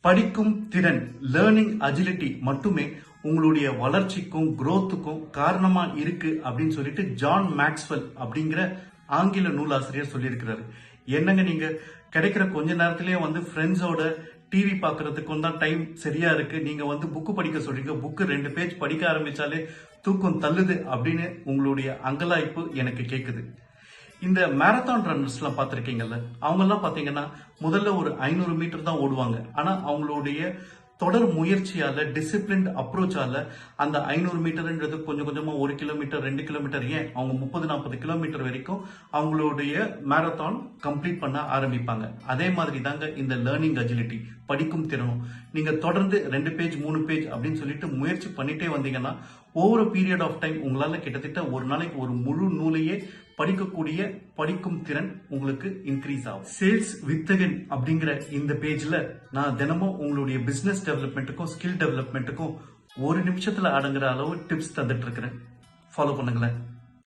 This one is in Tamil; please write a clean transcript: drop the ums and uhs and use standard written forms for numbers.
படிக்கும் திறன் லேர்னிங் அஜிலிட்டி மட்டுமே உங்களுடைய வளர்ச்சிக்கும் growthக்கும் காரணமா இருக்கு அப்படின்னு சொல்லிட்டு ஜான் மேக்ஸ்வெல் அப்படிங்கிற ஆங்கில நூலாசிரியர் சொல்லியிருக்கிறாரு. என்னங்க நீங்க கிடைக்கிற கொஞ்ச நேரத்திலேயே ஃப்ரெண்ட்ஸோட டிவி பாக்குறதுக்கும் தான் டைம் சரியா இருக்கு, நீங்க புக்கு படிக்க சொல்றீங்க, புக்கு 2 பேஜ் படிக்க ஆரம்பிச்சாலே தூக்கம் தள்ளுது அப்படின்னு உங்களுடைய அங்கலாய்ப்பு எனக்கு கேக்குது. இந்த மேரத்தான் ரன்னர்ஸ்லாம் பார்த்துருக்கீங்கல்ல, அவங்கெல்லாம் பார்த்தீங்கன்னா முதல்ல ஒரு 500 மீட்டர் தான் ஓடுவாங்க. ஆனா அவங்களுடைய தொடர் முயற்சியால டிசிப்ளின்ட் அப்ரோச்சால அந்த 500 மீட்டர்ன்றது கொஞ்சம் கொஞ்சமா 1 கிலோமீட்டர் 2 கிலோமீட்டர் ஏன் அவங்க 30-40 கிலோமீட்டர் வரைக்கும் அவங்களுடைய மேரத்தான் கம்ப்ளீட் பண்ண ஆரம்பிப்பாங்க. அதே மாதிரி தாங்க இந்த லேர்னிங் அஜிலிட்டி படிக்கும் திறனும். நீங்க தொடர்ந்து 2 பேஜ் 3 பேஜ் அப்படின்னு சொல்லிட்டு முயற்சி பண்ணிட்டே வந்தீங்கன்னா ஓவர் பீரியட் ஆஃப் டைம் உங்களால கிட்டத்தட்ட ஒரு நாளைக்கு ஒரு முழு நூலையே படிக்கக்கூடிய படிக்கும் திறன் உங்களுக்கு இன்க்ரீஸ் ஆகும். சேல்ஸ் வித்தகன் அப்படிங்கிற இந்த பேஜ்ல நான் தினமும் உங்களுடைய பிசினஸ் டெவலப்மெண்ட்டுக்கும் ஸ்கில் டெவலப்மெண்ட்டுக்கும் 1 நிமிஷத்துல அடங்குற அளவு டிப்ஸ் தந்துட்டு இருக்கிறேன். ஃபாலோ பண்ணுங்களேன்.